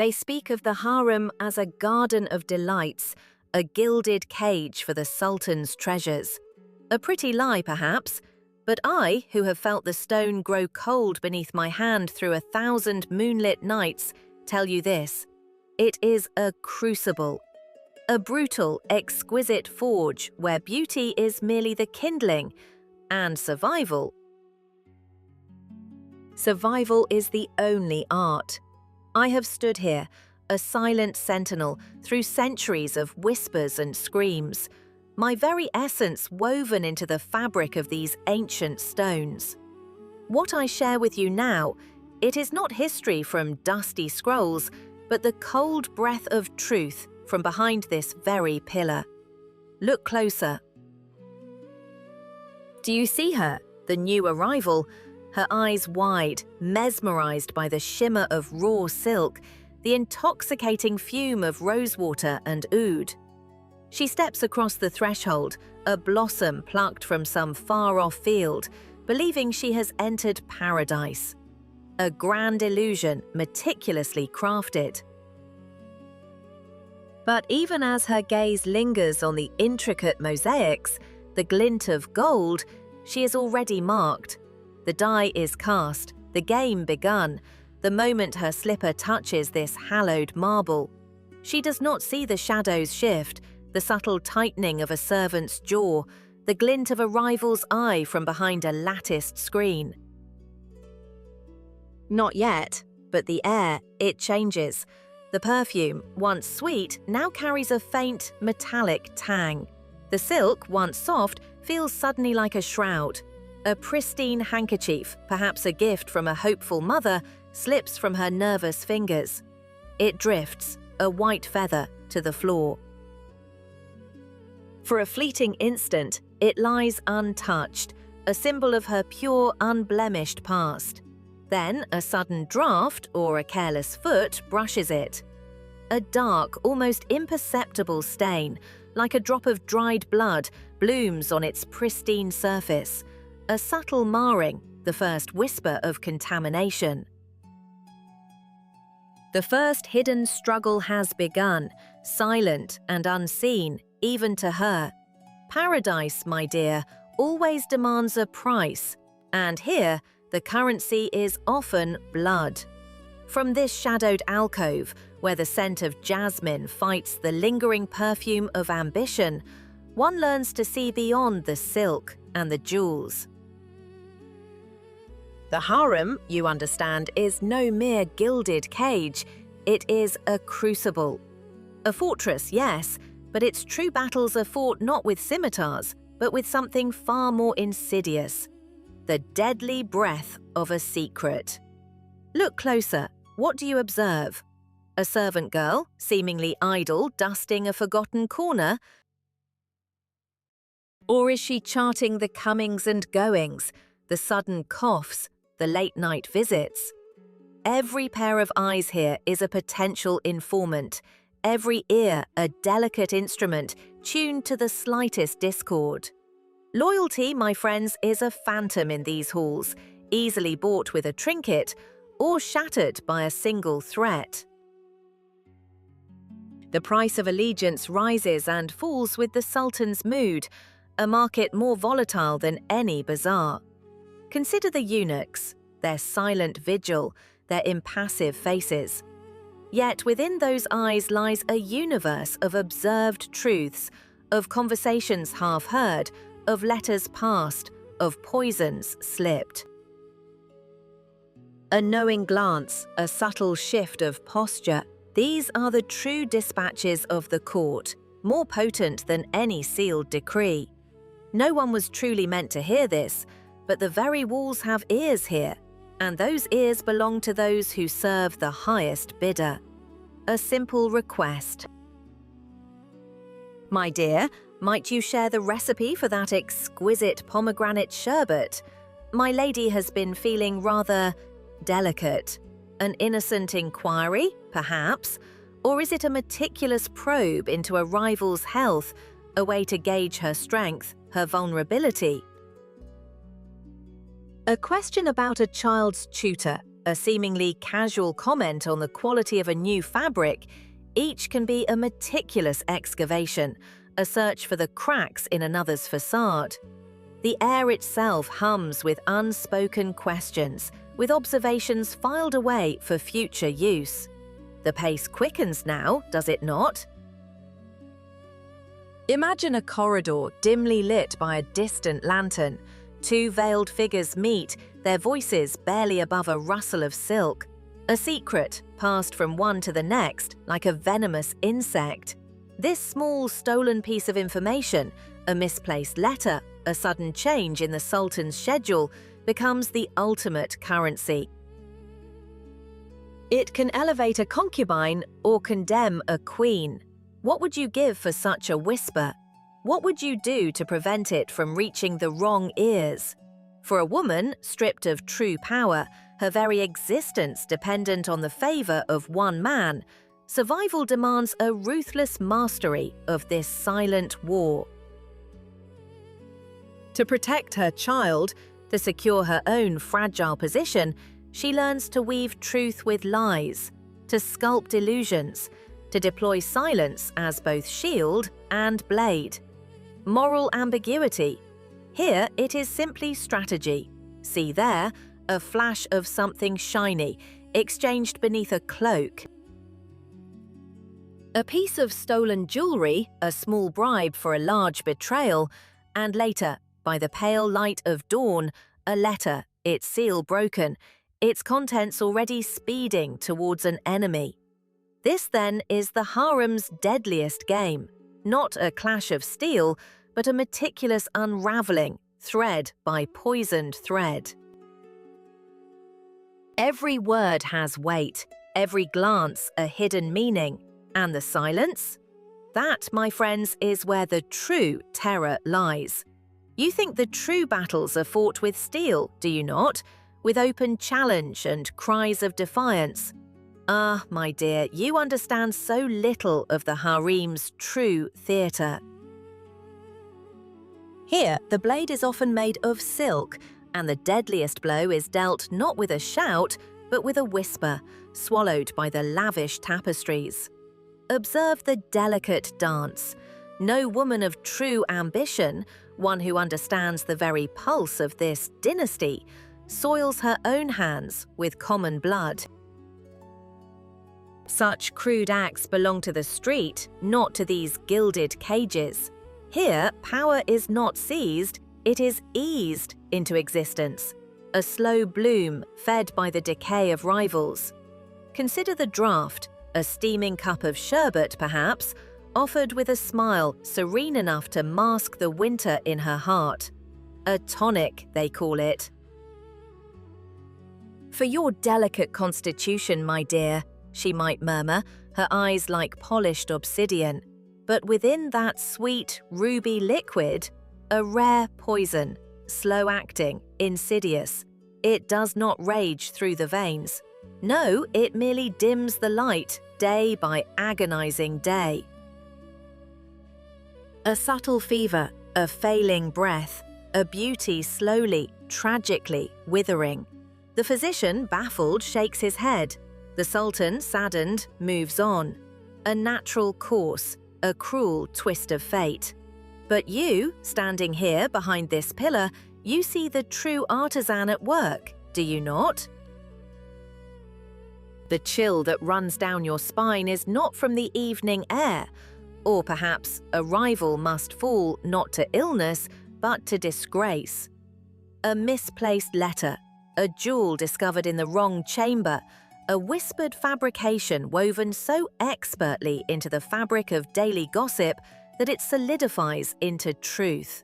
They speak of the harem as a garden of delights, a gilded cage for the sultan's treasures. A pretty lie, perhaps, but I, who have felt the stone grow cold beneath my hand through 1,000 moonlit nights, tell you this: it is a crucible. A brutal, exquisite forge where beauty is merely the kindling, and survival is the only art. I have stood here, a silent sentinel, through centuries of whispers and screams, my very essence woven into the fabric of these ancient stones. What I share with you now, it is not history from dusty scrolls, but the cold breath of truth from behind this very pillar. Look closer. Do you see her, the new arrival? Her eyes wide, mesmerized by the shimmer of raw silk, the intoxicating fume of rosewater and oud. She steps across the threshold, a blossom plucked from some far-off field, believing she has entered paradise. A grand illusion meticulously crafted. But even as her gaze lingers on the intricate mosaics, the glint of gold, she is already marked. The die is cast, the game begun, the moment her slipper touches this hallowed marble. She does not see the shadows shift, the subtle tightening of a servant's jaw, the glint of a rival's eye from behind a latticed screen. Not yet, but the air, it changes. The perfume, once sweet, now carries a faint, metallic tang. The silk, once soft, feels suddenly like a shroud. A pristine handkerchief, perhaps a gift from a hopeful mother, slips from her nervous fingers. It drifts, a white feather, to the floor. For a fleeting instant, it lies untouched, a symbol of her pure, unblemished past. Then a sudden draft or a careless foot brushes it. A dark, almost imperceptible stain, like a drop of dried blood, blooms on its pristine surface. A subtle marring, the first whisper of contamination. The first hidden struggle has begun, silent and unseen, even to her. Paradise, my dear, always demands a price, and here the currency is often blood. From this shadowed alcove, where the scent of jasmine fights the lingering perfume of ambition, one learns to see beyond the silk and the jewels. The harem, you understand, is no mere gilded cage. It is a crucible. A fortress, yes, but its true battles are fought not with scimitars, but with something far more insidious: the deadly breath of a secret. Look closer. What do you observe? A servant girl, seemingly idle, dusting a forgotten corner? Or is she charting the comings and goings, the sudden coughs, the late-night visits? Every pair of eyes here is a potential informant, every ear a delicate instrument tuned to the slightest discord. Loyalty, my friends, is a phantom in these halls, easily bought with a trinket or shattered by a single threat. The price of allegiance rises and falls with the sultan's mood, a market more volatile than any bazaar. Consider the eunuchs, their silent vigil, their impassive faces. Yet within those eyes lies a universe of observed truths, of conversations half heard, of letters passed, of poisons slipped. A knowing glance, a subtle shift of posture, these are the true dispatches of the court, more potent than any sealed decree. No one was truly meant to hear this, but the very walls have ears here, and those ears belong to those who serve the highest bidder. A simple request. My dear, might you share the recipe for that exquisite pomegranate sherbet? My lady has been feeling rather delicate. An innocent inquiry, perhaps? Or is it a meticulous probe into a rival's health, a way to gauge her strength, her vulnerability? A question about a child's tutor, a seemingly casual comment on the quality of a new fabric, each can be a meticulous excavation, a search for the cracks in another's facade. The air itself hums with unspoken questions, with observations filed away for future use. The pace quickens now, does it not? Imagine a corridor dimly lit by a distant lantern. Two veiled figures meet, their voices barely above a rustle of silk. A secret passed from one to the next like a venomous insect. This small stolen piece of information, a misplaced letter, a sudden change in the Sultan's schedule, becomes the ultimate currency. It can elevate a concubine or condemn a queen. What would you give for such a whisper? What would you do to prevent it from reaching the wrong ears? For a woman stripped of true power, her very existence dependent on the favor of one man, survival demands a ruthless mastery of this silent war. To protect her child, to secure her own fragile position, she learns to weave truth with lies, to sculpt illusions, to deploy silence as both shield and blade. Moral ambiguity. Here it is simply strategy. See there, a flash of something shiny, exchanged beneath a cloak. A piece of stolen jewelry, a small bribe for a large betrayal, and later, by the pale light of dawn, a letter, its seal broken, its contents already speeding towards an enemy. This then is the harem's deadliest game, not a clash of steel, but a meticulous unraveling, thread by poisoned thread. Every word has weight, every glance a hidden meaning, and the silence? That, my friends, is where the true terror lies. You think the true battles are fought with steel, do you not? With open challenge and cries of defiance. Ah, my dear, you understand so little of the harem's true theatre. Here, the blade is often made of silk, and the deadliest blow is dealt not with a shout, but with a whisper, swallowed by the lavish tapestries. Observe the delicate dance. No woman of true ambition, one who understands the very pulse of this dynasty, soils her own hands with common blood. Such crude acts belong to the street, not to these gilded cages. Here, power is not seized, it is eased into existence, a slow bloom fed by the decay of rivals. Consider the draught, a steaming cup of sherbet perhaps, offered with a smile serene enough to mask the winter in her heart. A tonic, they call it. For your delicate constitution, my dear, she might murmur, her eyes like polished obsidian. But within that sweet, ruby liquid, a rare poison, slow-acting, insidious. It does not rage through the veins. No, it merely dims the light, day by agonizing day. A subtle fever, a failing breath, a beauty slowly, tragically withering. The physician, baffled, shakes his head. The Sultan, saddened, moves on. A natural course, a cruel twist of fate. But you, standing here behind this pillar, you see the true artisan at work, do you not? The chill that runs down your spine is not from the evening air, or perhaps a rival must fall not to illness, but to disgrace. A misplaced letter, a jewel discovered in the wrong chamber, a whispered fabrication woven so expertly into the fabric of daily gossip that it solidifies into truth.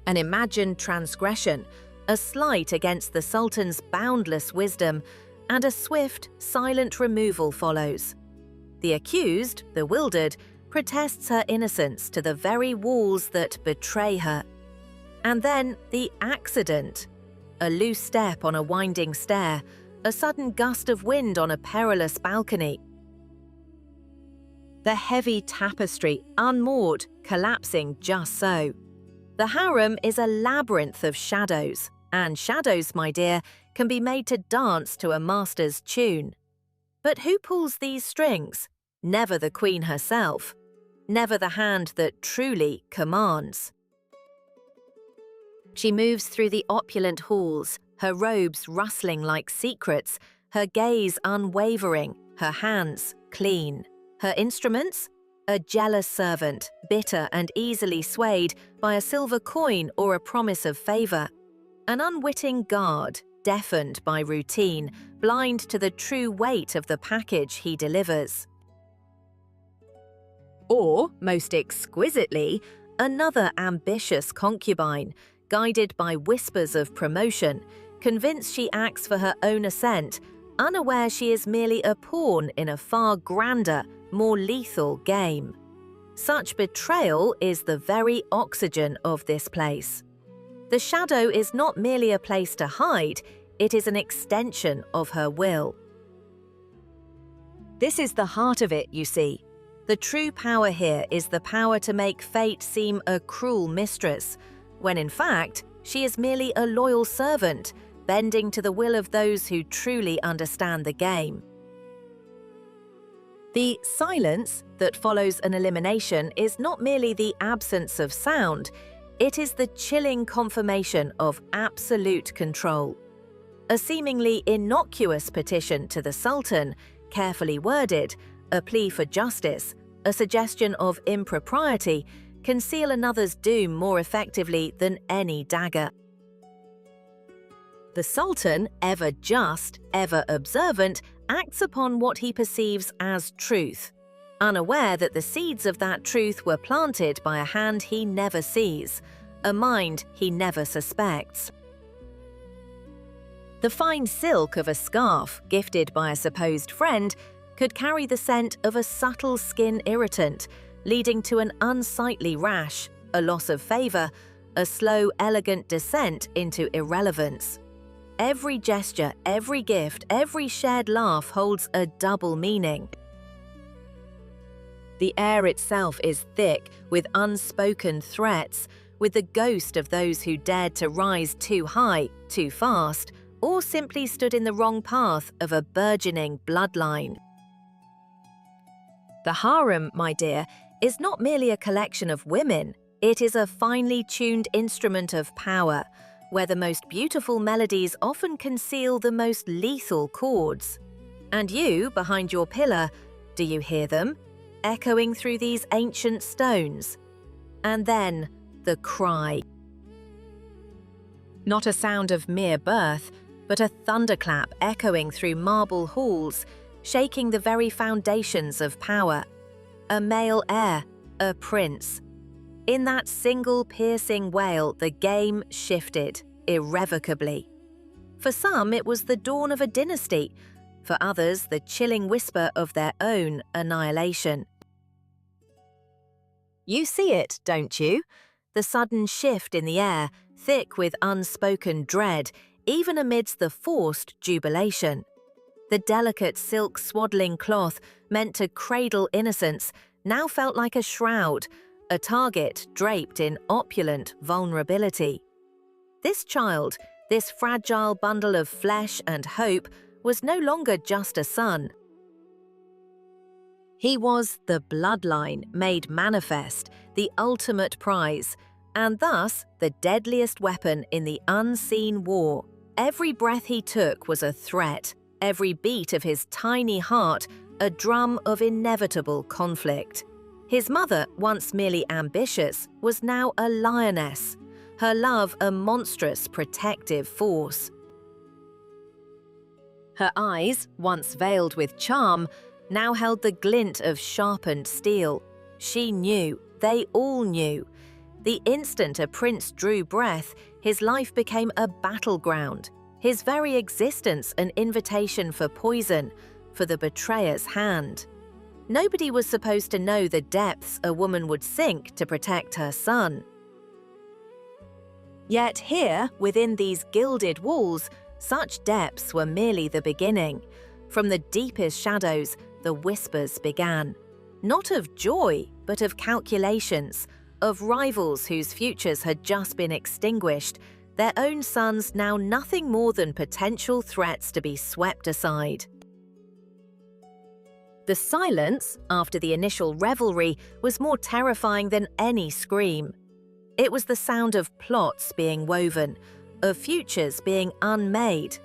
An imagined transgression, a slight against the Sultan's boundless wisdom, and a swift, silent removal follows. The accused, bewildered, protests her innocence to the very walls that betray her. And then the accident. A loose step on a winding stair, a sudden gust of wind on a perilous balcony. The heavy tapestry, unmoored, collapsing just so. The harem is a labyrinth of shadows, and shadows, my dear, can be made to dance to a master's tune. But who pulls these strings? Never the queen herself. Never the hand that truly commands. She moves through the opulent halls, her robes rustling like secrets, her gaze unwavering, her hands clean. Her instruments? A jealous servant, bitter and easily swayed by a silver coin or a promise of favor. An unwitting guard, deafened by routine, blind to the true weight of the package he delivers. Or, most exquisitely, another ambitious concubine, guided by whispers of promotion, convinced she acts for her own ascent, unaware she is merely a pawn in a far grander, more lethal game. Such betrayal is the very oxygen of this place. The shadow is not merely a place to hide, it is an extension of her will. This is the heart of it, you see. The true power here is the power to make fate seem a cruel mistress, when in fact, she is merely a loyal servant, bending to the will of those who truly understand the game. The silence that follows an elimination is not merely the absence of sound, it is the chilling confirmation of absolute control. A seemingly innocuous petition to the Sultan, carefully worded, a plea for justice, a suggestion of impropriety, can seal another's doom more effectively than any dagger. The Sultan, ever just, ever observant, acts upon what he perceives as truth, unaware that the seeds of that truth were planted by a hand he never sees, a mind he never suspects. The fine silk of a scarf gifted by a supposed friend could carry the scent of a subtle skin irritant, leading to an unsightly rash, a loss of favor, a slow, elegant descent into irrelevance. Every gesture, every gift, every shared laugh holds a double meaning. The air itself is thick with unspoken threats, with the ghost of those who dared to rise too high, too fast, or simply stood in the wrong path of a burgeoning bloodline. The harem, my dear, is not merely a collection of women, it is a finely tuned instrument of power, where the most beautiful melodies often conceal the most lethal chords. And you, behind your pillar, do you hear them, echoing through these ancient stones? And then, the cry. Not a sound of mere birth, but a thunderclap echoing through marble halls, shaking the very foundations of power. A male heir, a prince. In that single piercing wail, the game shifted, irrevocably. For some, it was the dawn of a dynasty. For others, the chilling whisper of their own annihilation. You see it, don't you? The sudden shift in the air, thick with unspoken dread, even amidst the forced jubilation. The delicate silk swaddling cloth, meant to cradle innocence, now felt like a shroud, a target draped in opulent vulnerability. This child, this fragile bundle of flesh and hope, was no longer just a son. He was the bloodline made manifest, the ultimate prize, and thus the deadliest weapon in the unseen war. Every breath he took was a threat, every beat of his tiny heart a drum of inevitable conflict. His mother, once merely ambitious, was now a lioness, her love a monstrous protective force. Her eyes, once veiled with charm, now held the glint of sharpened steel. She knew, they all knew. The instant a prince drew breath, his life became a battleground, his very existence an invitation for poison, for the betrayer's hand. Nobody was supposed to know the depths a woman would sink to protect her son. Yet here, within these gilded walls, such depths were merely the beginning. From the deepest shadows, the whispers began. Not of joy, but of calculations, of rivals whose futures had just been extinguished, their own sons now nothing more than potential threats to be swept aside. The silence, after the initial revelry, was more terrifying than any scream. It was the sound of plots being woven, of futures being unmade.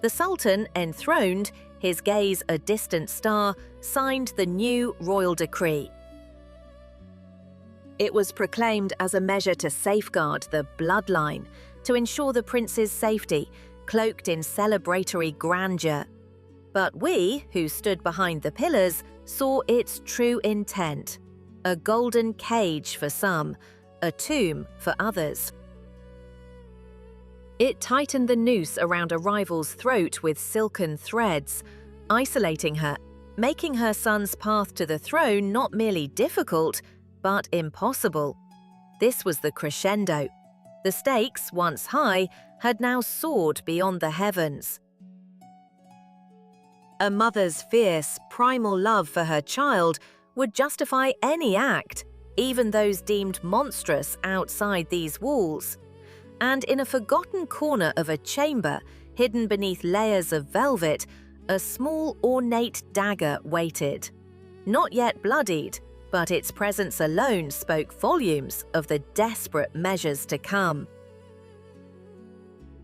The Sultan, enthroned, his gaze a distant star, signed the new royal decree. It was proclaimed as a measure to safeguard the bloodline, to ensure the prince's safety, cloaked in celebratory grandeur. But we, who stood behind the pillars, saw its true intent: a golden cage for some, a tomb for others. It tightened the noose around a rival's throat with silken threads, isolating her, making her son's path to the throne not merely difficult, but impossible. This was the crescendo. The stakes, once high, had now soared beyond the heavens. A mother's fierce, primal love for her child would justify any act, even those deemed monstrous outside these walls. And in a forgotten corner of a chamber, hidden beneath layers of velvet, a small ornate dagger waited. Not yet bloodied, but its presence alone spoke volumes of the desperate measures to come.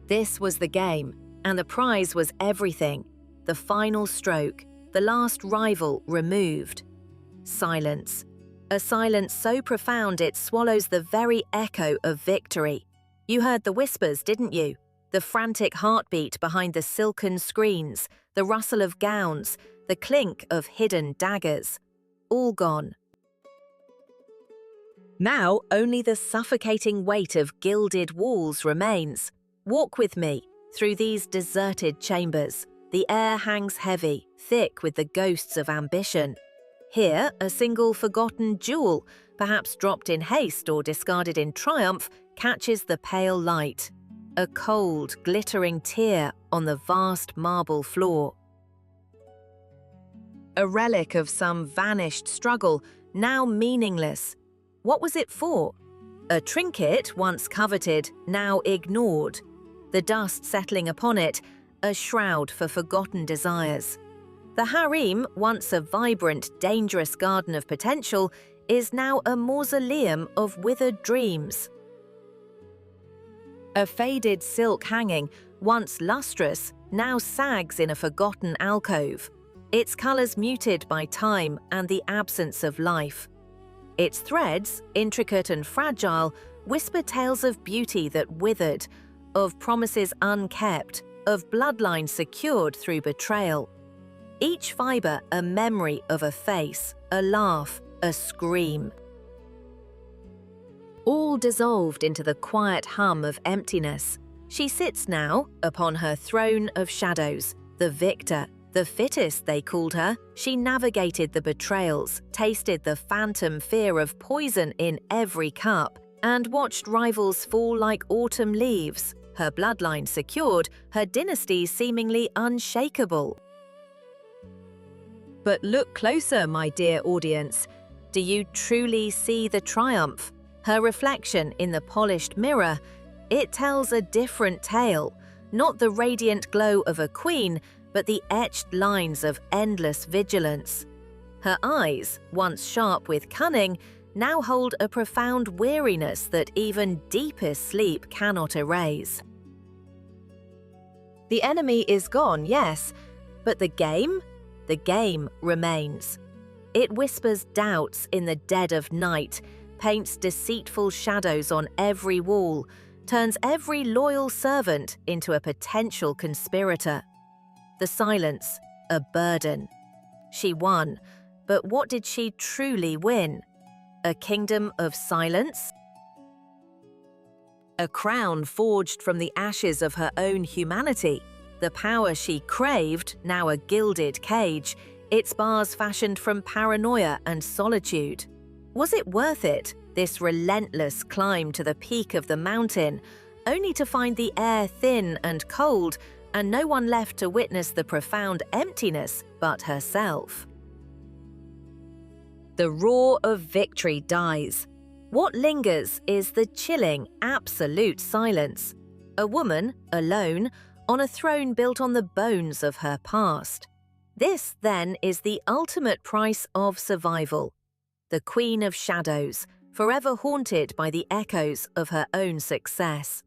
This was the game, and the prize was everything. The final stroke, the last rival removed. Silence. A silence so profound it swallows the very echo of victory. You heard the whispers, didn't you? The frantic heartbeat behind the silken screens, the rustle of gowns, the clink of hidden daggers. All gone. Now only the suffocating weight of gilded walls remains. Walk with me through these deserted chambers. The air hangs heavy, thick with the ghosts of ambition. Here, a single forgotten jewel, perhaps dropped in haste or discarded in triumph, catches the pale light. A cold, glittering tear on the vast marble floor. A relic of some vanished struggle, now meaningless. What was it for? A trinket once coveted, now ignored. The dust settling upon it, a shroud for forgotten desires. The Harem, once a vibrant, dangerous garden of potential, is now a mausoleum of withered dreams. A faded silk hanging, once lustrous, now sags in a forgotten alcove, its colours muted by time and the absence of life. Its threads, intricate and fragile, whisper tales of beauty that withered, of promises unkept, of bloodline secured through betrayal. Each fibre a memory of a face, a laugh, a scream. All dissolved into the quiet hum of emptiness. She sits now upon her throne of shadows, the victor, the fittest they called her. She navigated the betrayals, tasted the phantom fear of poison in every cup, and watched rivals fall like autumn leaves. Her bloodline secured, her dynasty seemingly unshakable. But look closer, my dear audience. Do you truly see the triumph? Her reflection in the polished mirror, it tells a different tale. Not the radiant glow of a queen, but the etched lines of endless vigilance. Her eyes, once sharp with cunning, now hold a profound weariness that even deepest sleep cannot erase. The enemy is gone, yes, but the game? The game remains. It whispers doubts in the dead of night, paints deceitful shadows on every wall, turns every loyal servant into a potential conspirator. The silence, a burden. She won, but what did she truly win? A kingdom of silence? A crown forged from the ashes of her own humanity. The power she craved, now a gilded cage, its bars fashioned from paranoia and solitude. Was it worth it, this relentless climb to the peak of the mountain, only to find the air thin and cold, and no one left to witness the profound emptiness but herself? The roar of victory dies. What lingers is the chilling, absolute silence. a woman, alone, on a throne built on the bones of her past. This, then, is the ultimate price of survival. The Queen of Shadows, forever haunted by the echoes of her own success.